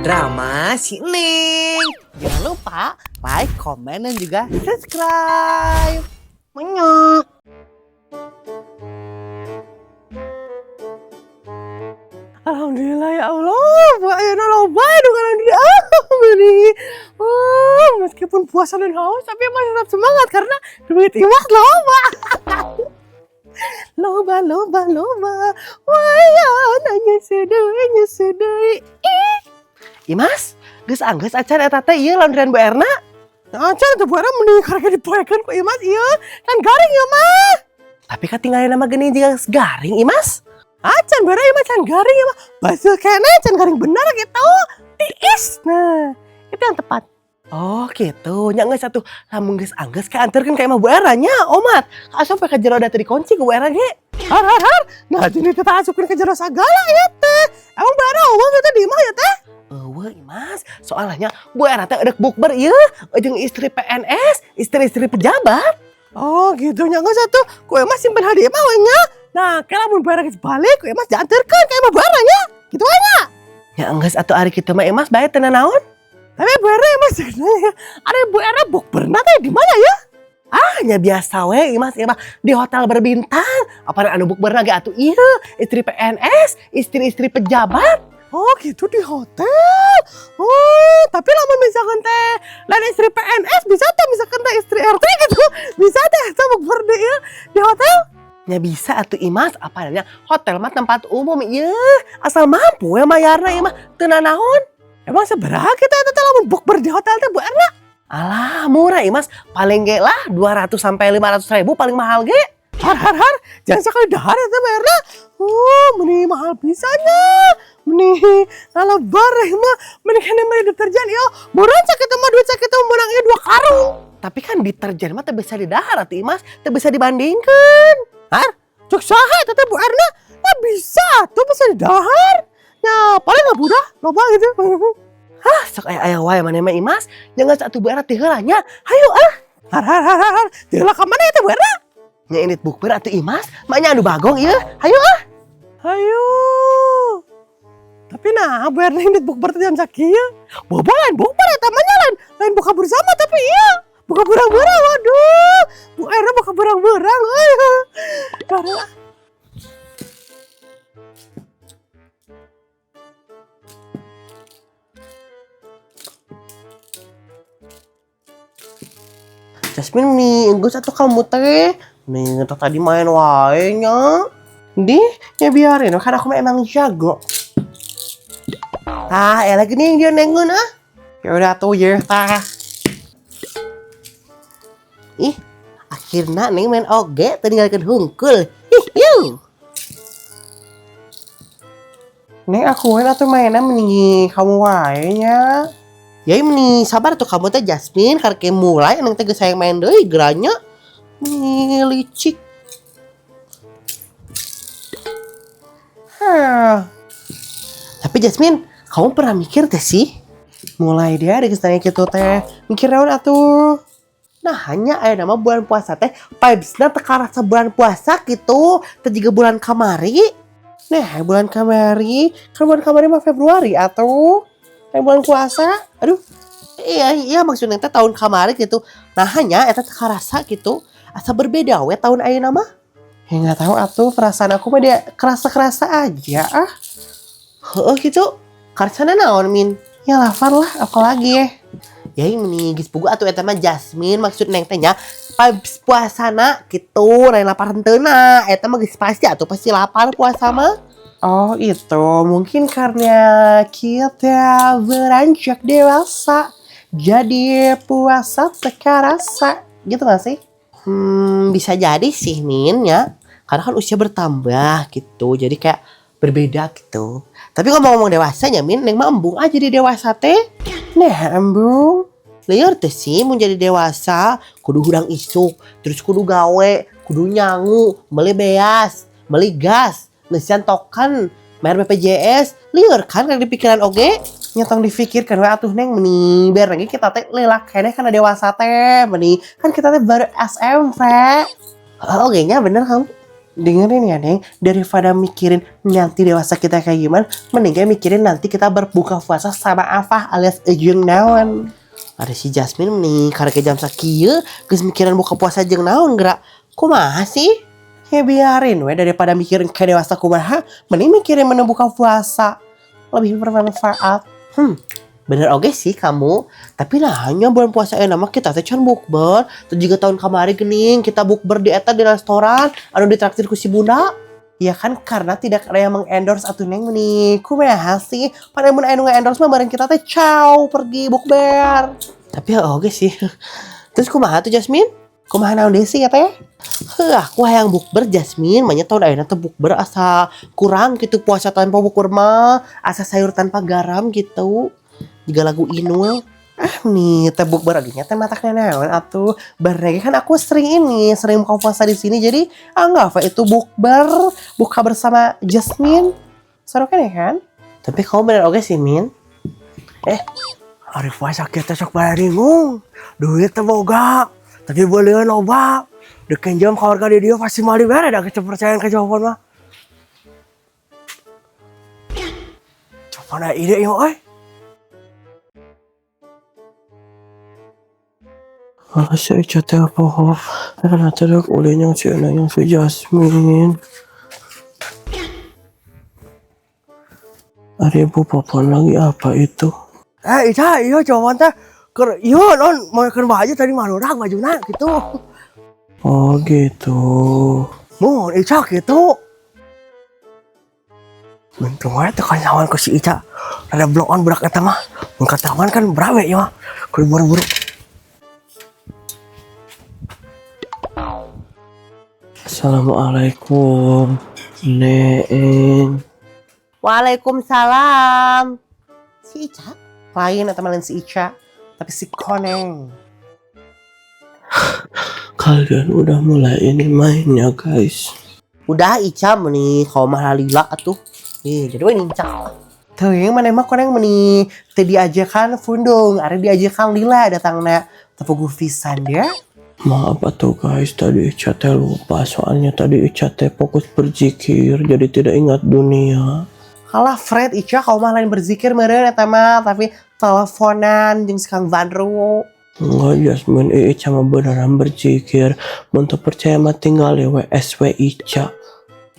Drama si Neng. Jangan lupa like, komen, dan juga subscribe. Menyok. Alhamdulillah ya Allah, buahnya loba dong alhamdulillah. Meskipun puasa dan haus, tapi masih tetap semangat karena duit imas loba. Loba. Waya nanya sedih. Imas, geus anggeus acan eta teh ieu laundryan Bu Erna. Acan teh Bu Erna mending karek dipoekeun ku Imas ieu. Kan garing ya mah. Tapi katinggalin nama geuning juga garing Imas. Acan bara ieu mah can garing ya mah. Basil kene can garing bener gitu. Tiis. Nah, itu yang tepat. Oh gitu, nya geus atuh lamun geus anggeus ka anterkeun ka imah Bu Erna nya, omat. Asup ka jero da teu dikunci ku Bu Erna ge. Har. Nah, jadi teh asupkeun ka jero sagala ya teh. Emang Bu Erna eueuh eta di imah ya teh? Eueuh Imas, soalnya Bu Erna teh eudek bukber ieu jeung istri PNS, istri-istri pejabat. Oh gitu, nya geus atuh ku Imas simpen hadiah mah we nya. Nah, ke lamun Bu Erna geus balik ku Imas dianterkeun ka imah Bu Erna nya. Kitu we nya. Ya geus atuh ari kitu mah Imas bae teu naon. Tapi Bu Erna Imas cenah ada Bu Erna bukberna teh di mana ya? Nya biasa we Imas di hotel berbintang. Apaan anu bukberna ge atuh ieu, istri PNS, istri-istri pejabat. Oh gitu di hotel. Oh tapi lamun misalkan teh lain istri PNS bisa teh misalkan teh istri RT gitu. Bisa teh eta bukber di hotel? Ya bisa atuh Imas, apa namanya hotel mah tempat umum ieu. Asal mampu ya mayarna ieu mah teu nanaon. Emang sabaraha kita eta lamun bukber di hotel teh Bu Erna? Alah murah Imas, paling ge lah 200 sampai 500 ribu paling mahal ge. Har. Jangan sekali dahar eta Bu Erna. Meni mahal pisanya. Meni ngalebar mah meni kene meni deterjen ieu. Murah sakitu mah duit sakitu meunang ieu 2 karung. Tapi kan deterjen mah teu bisa didahar atuh Imas, teu bisa dibandingkeun. Har, cuk saha eta teh Bu Erna? Teu bisa, teu bisa didahar. Ya paling mah budah loba gitu. Sok aya wae maneh mah Imas, jangan satu Bu Erna teh heula nya. Hayu Har. Teh heula ka mana eta Bu Erna? Nya indit bukber atuh Imas, maknya anu bagong ieu. Hayu Hayu. Tapi nah Bu Erna indit bukber teh jam sakieu. Bobo lain bukber eta mah lain buka bersama tapi ieu. Buka berang-berang, waduh. Bu Erna buka berang-berang. Karena Jasmine nih, geus atuh kamu teh. Nih, tadi main wae nya. Ya biarin, kan aku emang jago. Lagi nih dia nengun ah. Ya udah tuh ya, tah. Akhirnya nih main oge tinggalkeun hungkul. Yuh. Nih aku atuh mainan mending kamu wae nya. Ya ini sabar tuh kamu teh Jasmine karek mulai neng teh geus sayang main deui geranya. Licik. Tapi Jasmine, kamu pernah mikir teh sih? Mulai dia geus nanya kitu teh, mikir naon atuh? Nah hanya aya nama bulan puasa teh, vibesna teu karasa bulan puasa gitu, teu jiga bulan kamari. Nah, bulan kamari, kan bulan kamari mah Februari atuh. Bulan puasa, aduh, iya maksudnya teh tahun kamari gitu. Nah hanya eta teh karasa gitu, asa berbeda we tahun ayeuna mah. Ya nggak tahu atuh perasaan aku mah dia kerasa aja ah. Gitu, karsana naon min? Ya lapar lah, apalagi ya. Ya ini geus pugu atuh eta mah Jasmine maksud neng teh nya vibes puasana gitu, lain lapar henteuna. Eta mah geus pasti atuh pasti lapar puasa mah. Oh itu mungkin karena kita beranjak dewasa jadi puasa tekarasa gitu gak sih? Bisa jadi sih Min ya, karena kan usia bertambah gitu jadi kayak berbeda gitu. Tapi ngomong-ngomong dewasanya Min, neng mah embung aja jadi dewasa teh. Nah embung liur teh sih mau jadi dewasa kudu hudang isuk, terus kudu gawe, kudu nyangu, beli beas, beli gas, ngesian token, bayar BPJS, liur kan di pikiran oge. Nyatong difikirkan we atuh neng meni biar lagi kita teh lelak keneh kana dewasa teh meni kan kita teh baru SMP. Oge nya bener kamu. Dengerin ya Neng, daripada mikirin nanti dewasa kita kayak gimana, mendingan mikirin nanti kita berbuka puasa sama apa alias jeung naon. Ada si Jasmine nih, karena ke jam sakieu geus mikiran buka puasa jeung naon gerak. Kumaha sih? Ya biarin we, daripada mikirin ke dewasa kumaha, mending mikirin menu buka puasa. Lebih bermanfaat. Bener oke sih kamu, tapi nah hanya bulan puasa nama kita teh can bukber. Terus juga tahun kemarin gening kita bukber di eta di restoran anu ditraktir ku si bunda. Ya kan karena tidak ada yang mengendorse atuh Neng nih. Kumaha sih? Pada mun anu nge-endorse mah bareng kita teh ciao pergi bukber. Tapi ya oke sih. Terus kumaha tuh Jasmine? Kumaha naon deui sih ya teh? Aku hayang bukber Jasmine, manya tahun ayeuna teh bukber asa kurang gitu puasa tanpa bukber mah, asa sayur tanpa garam gitu. Juga lagu Inul. Nih teh bukber aginya teh matakna naon atuh. Bareng kan aku sering buka puasa di sini jadi anggap itu bukber, buka bersama Jasmine. Seru kan ya kan? Tapi kamu bener oke sih Min. Hari puasa kita sok baringung. Duit teh boga. Tapi boleh loba. Deken jam keluarga di dia pasti mali bere dah kepercayaan ke jawaban mah. Coba ada ide yo saya chatnya apa? Karena tadi oleh yang si Jasmine. Ada ibu papan lagi apa itu? Iya jawaban teh. Iya non mau ke baju tadi malurak bajuna gitu. Oh gitu. Mau Ica gitu. Bentuk aja tekan lawan ke si Ica. Ada blok on berak eta mah. Mun katahuan kan brawe ya mah. Kudu buru-buru. Assalamualaikum, Neng. Waalaikumsalam. Si Ica? Lain atau malah si Ica, tapi si Koneng. Kalian udah mulai ini mainnya guys. Udah Ica meni kau mah lila atuh. Jadi we Ica. Tuh yang mana mah Koneng meni teu diajakan fundung, are diajakan lila datangna tepuguh pisan dia. Maaf atuh guys, tadi Ica teh lupa soalnya tadi Ica teh fokus berzikir jadi tidak ingat dunia. Kalah Fred Ica kau mah lain berzikir meureun eta mah tapi teleponan jeung si Kang Vandro. Enggak Jasmine, Ica mah beneran berzikir. Mun teu percaya mah tinggal WSW Ica.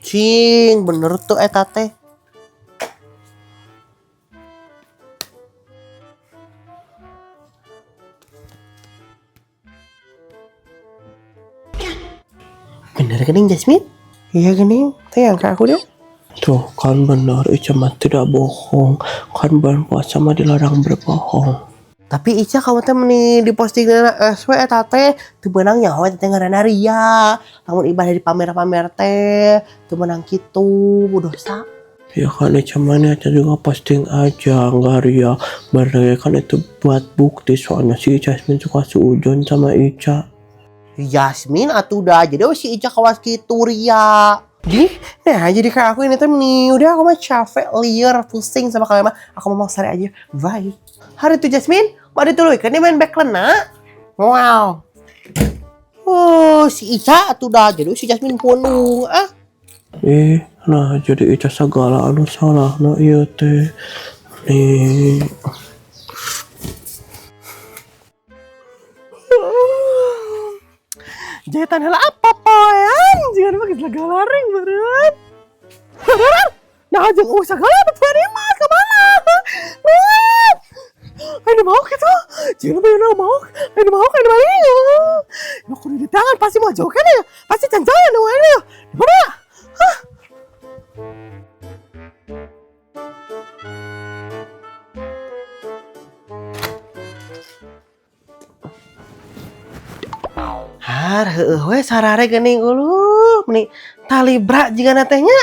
Cing, bener tuh eta teh. Bener gening Jasmine? Iya gening, teh yang ke aku deh. Tuh kan bener, Ica mah tidak bohong. Kan bulan puasa mah dilarang berbohong. Tapi Ica kamu teh meni di postingan SW eta teh teu beunang nyaho teh ngaranna ria. Lamun ibadah di pamer-pamer teh teu beunang kitu, dosa. Ya kan Ica mah niatnya juga posting aja, enggak ria. Barangnya kan itu buat bukti soalnya si Jasmine suka suujon sama Ica. Jasmine atuh dah jadi si Ica kawas kitu ria. Nah jadi kayak aku ini tuh nih udah aku mah capek liar pusing sama kalian mah aku mau sare aja bye. Hari itu Jasmine mau dituluy kan dia main backlena. Wow. Oh si Ica atuh dah jadi si Jasmine punung nah jadi Ica segala anu salah nah iya teh nih. Jahitan heula apa poean jangan pakai segala ring beureun. Nah jeung segala apa tadi mah ka mana? Ayo mau gitu. Jangan bener mau. Ayo mau kan balik. Mau kudu di tangan pasti mau jauh kan ya. Pasti jangan nu ya. Mana? Heueuh we sarare geuning uluh meni talibra jigana teh nya.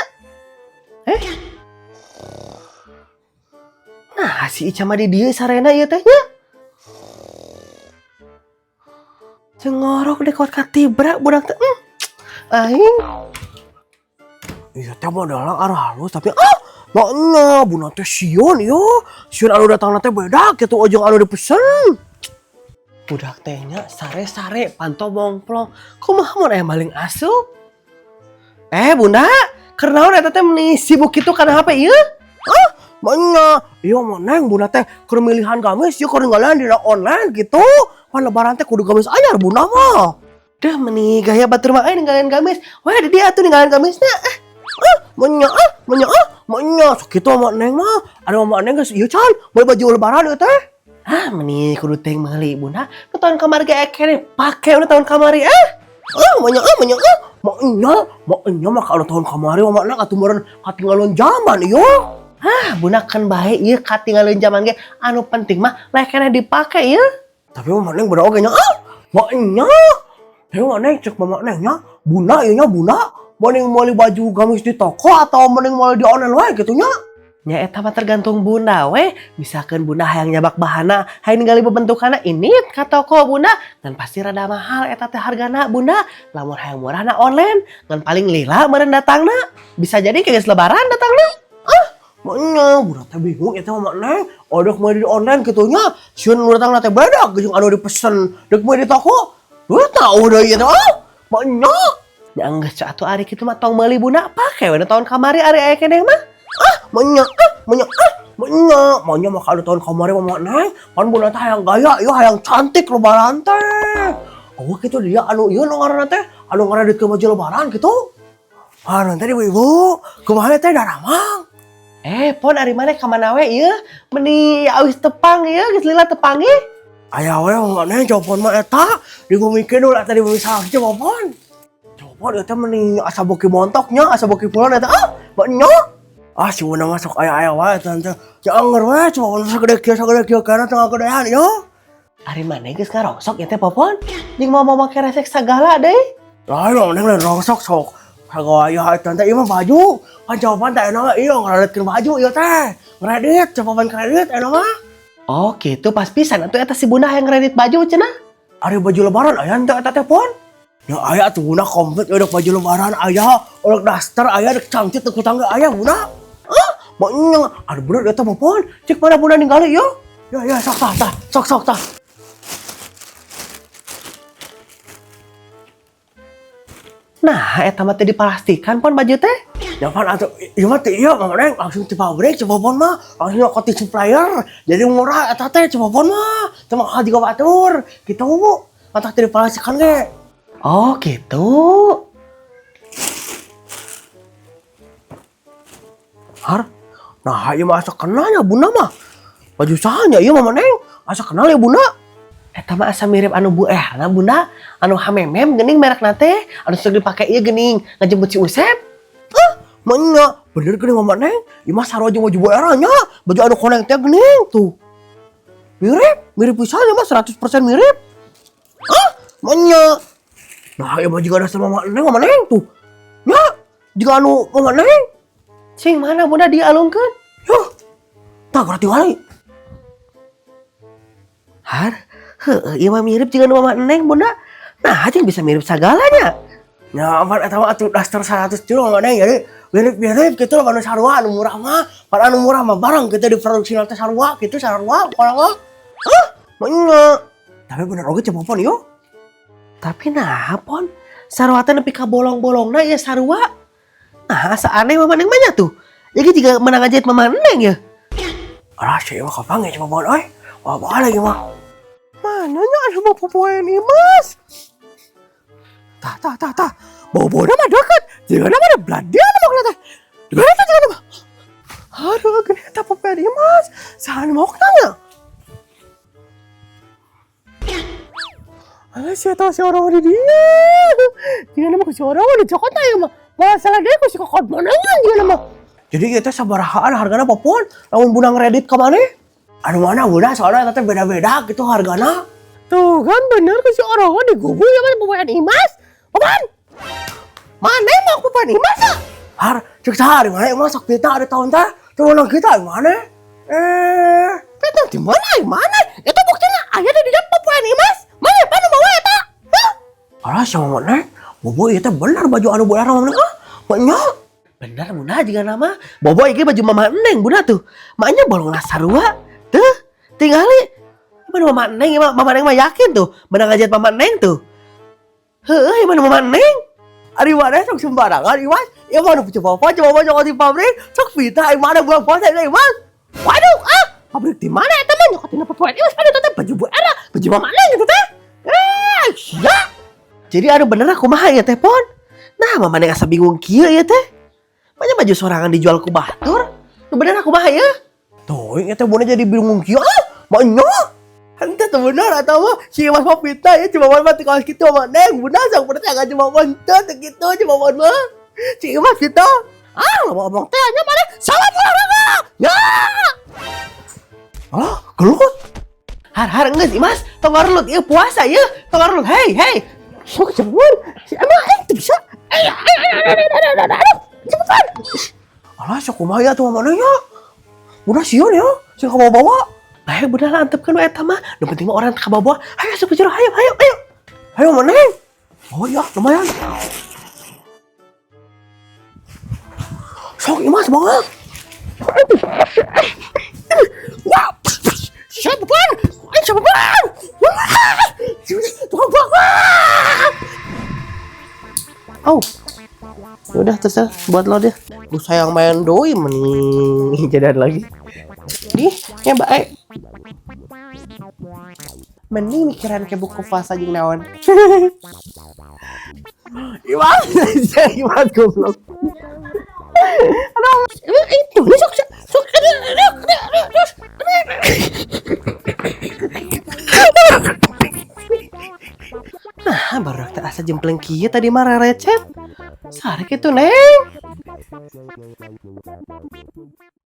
Nah si Ica mah di dieu sarena ieu teh nya. Cengorok dekot ka tibra budak teh. Aing. Iya teh modalna arah halus tapi makna buna teh sieun yo. Sieun anu datangna teh beda kitu ojong anu dipesen. Budak tehnya sare-sare pantau bongplong. Kumaha mun aya maling asup? Bunda, karena eta teh meuni sibuk kitu kana HP ieu? Manya, iya maneng Bunda teh keur milihan gamis ieu keur ninggalan dina online gitu. Pan lebaran teh kudu gamis anyar Bunda mah. Dah meuni gaya batur mah ninggalin gamis. Wah, di dia atuh ninggalin gamisna. Manya, sakitu maneng mah. Ada maneng geus ieu can, beli baju lebaran ieu teh. Meuni kudu teh meuli Bunda. Nu tahun kamari ge ekene pake nu tahun kamari manya mah kalau tahun kamari mah maneng atuh meureun katinggalun zaman ieu. Bunda kan bae ieu katinggalun zaman ge anu penting mah lekena dipake ieu. Tapi maneng bener oge nya manya. Heuh maneng cek manengnya Bunda ieu nya Bunda mending meuli baju gamis di toko atau mending meuli di online wae kitu nya. Nya eta mah tergantung Bunda we. Misalkan Bunda hayang nyabak bahana, hayang ninggali bebentukanna ini ka toko Bunda, ngan pasti rada mahal eta teh hargana Bunda. Lamun hayang murahna online, ngan paling lila meureun datangna. Bisa jadi geus lebaran datangna. Manya, Bunda teh bingung eta mah maneh. Odok meuli di online kitu nya, sieun nu datangna teh beda jeung anu dipesen deuk meuli di toko. Duh tahu deui eta manya. Ya geus atuh ari kitu mah tong meuli Bunda pake we tahun kamari ari aya keneh mah. Manya mah kalau tahun kamari mah maneh pan Bunda teh hayang gaya ieu hayang cantik lebaran teh. Kitu dia anu ieu nu ngaranna teh anu ngareditkeun baju lebaran kitu. Nanti ibu kumaha teh daramang. Pon ari maneh ka mana we ieu? Meuni awis tepang ieu geus lila tepang ieu. Aya we maneh jawabon mah eta digumikeun ulah tadi misal jawabon. Jawabon eta meuni asa beuki montoknya, asa beuki pulan eta banyak. Si Bunda masuk aya-aya wae tante. Jangan we coba sagede kieu kana tengah gedean yo. Ari maneh geus ngarongsok ya teh Popon? Jeung mau make resek sagala deui. Lain maneh rongsok sok. Sagaya tante ieu mah baju. Pan jawaban teh enak ieu ngareditkeun baju ieu teh. Ngredit jawaban kredit enak mah. Kitu pas pisan atuh eta si Bunda hayang ngredit baju cenah. Ari baju lebaran aya teh eta teh Pon? Ya aya atuh Bunda komplit odok baju lebaran aya, odok daster aya, odok cangcut teu tangga aya Bunda. Manya, ada bener eta Popon. Cek mana Bunda ninggali yo. Ya sok tah. Nah, eta mah teh dipastikan Pon baju teh. Ya pan atuh ieu mah teh ieu maneh langsung ti pabrik coba Pon mah. Langsung ke ti supplier. Jadi murah eta teh coba Pon mah. Teu mahal juga batur. Kitu mantah teh dipastikan ge. Gitu. Nah, ieu mah asa kenalnya Bunda mah. Baju sahanya ieu mah maneh asa kenal ya Bunda. Eta mah asa mirip anu Bu Erna Bunda, anu hamemem geuning merekna teh, anu sok dipake ieu geuning ngajemput si Usep. Manya, bener geuning mah maneh. Ieu mah sarua jeung baju Bu Erna nya, baju anu koneng teh geuning tuh. Mirip pisan mah 100% mirip. Manya. Nah, ieu mah juga dasar mah maneh tuh. Nya, juga anu mah maneh. Cing mana Bunda dialungkeun? Tak berarti wali. Ieu mah mirip jeung mama Neng Bunda. Nah, jeung bisa mirip sagalanya. Nya pan eta mah atuh daster 100 juta mah Neng jadi mirip-mirip kitu lah anu sarua anu murah mah. Pan anu murah mah barang kita diproduksi teh sarua kitu sarua pola. Manya. Tapi bener oge coba Pon yo. Tapi nah Pon, sarua teh nepi ka bolong-bolongna ieu sarua. Asa aneh mama Neng banyak tuh. Jadi juga menang aja mama Neng ya. Sih mah kapan ya coba boy. Wah lagi mah. Mananya ada mau popoen Imas. Tah. Bobona mah deket. Jangan nama ada belanja nama kelihatan. Gimana tuh jangan nama. Aduh gini tak popoen Imas. Saan mau nanya. Si orang di dia. Jangan nama si orang di Jakarta ya mah. Masalah dia ku si kokot manangan dia mah. Jadi kita sabarahaan hargana Popon. Lamun Bunda ngredit ka maneh. Anu mana Bunda soalnya teh beda-beda gitu hargana. Tuh kan bener ku si orang di gugu ya mah Popon Imas. Popon. Maneh mah Popon Imas ah. Cek sehari maneh mah sok kita ada tahun teh. Tuh kita mana? Kita di mana? Itu buktinya aya di dia Popon Imas. Maneh panu mau eta? Sama maneh. Bobo itu benar baju anu Bu Erna mah banyak. Benar Bunda juga nama. Bobo iki baju mama Neng Bunda tuh. Maknya bolongna sarua. Tuh, tinggali. Mana mama Neng mah yakin tuh. Menang ngajat mama Neng tuh. Mana mama Neng? Ari mana sok sembarangan Imas. Ya mana coba nyokot di pabrik. Sok pita mana bulan puasa Imas. Waduh, pabrik di mana eta mah nyokotin apa poe Imas pada tetep baju Bu Era. Baju mana gitu teh? Ya. Jadi ada bener aku mah ya teh pon. Nah, mama nih asa bingung kieu ya teh. Banyak baju sorangan dijual ku batur. Nu bener aku mah ya. Tuh, ieu teh bener jadi bingung kieu. Banyak. Ente tuh bener atau mah si Mas Papita ya cuma mau mati kaos gitu mah neng bener sang bener agak cuma montot gitu cuma mau mah si Mas gitu ngomong teh nya mana salah olahraga ya gelut har enggak sih Mas tonggarlut ieu puasa ya tonggarlut hey sok cepet si emang itu bisa cepetan alah sok kumaha ya tuh mana ya udah siun ya sing kamu bawa. Ayo bener lah antepkan we eta mah. Nu penting mah orang kabawa. Ayo asup ke jero ayo. Ayo mana? Oh iya lumayan. Sok Imas banget. Wah. Siapa pan? Tukang banget. Oh. Udah terserah buat lo deh. Lu sayang main doi mending jadan lagi. Nih, ya baik. Mending mikiran ke buku puasa jeung naon. Iwan goblok. Aduh, itu sok. Nah, baru tak asa jempleng kieu tadi mah recet. Sarek itu, Neng.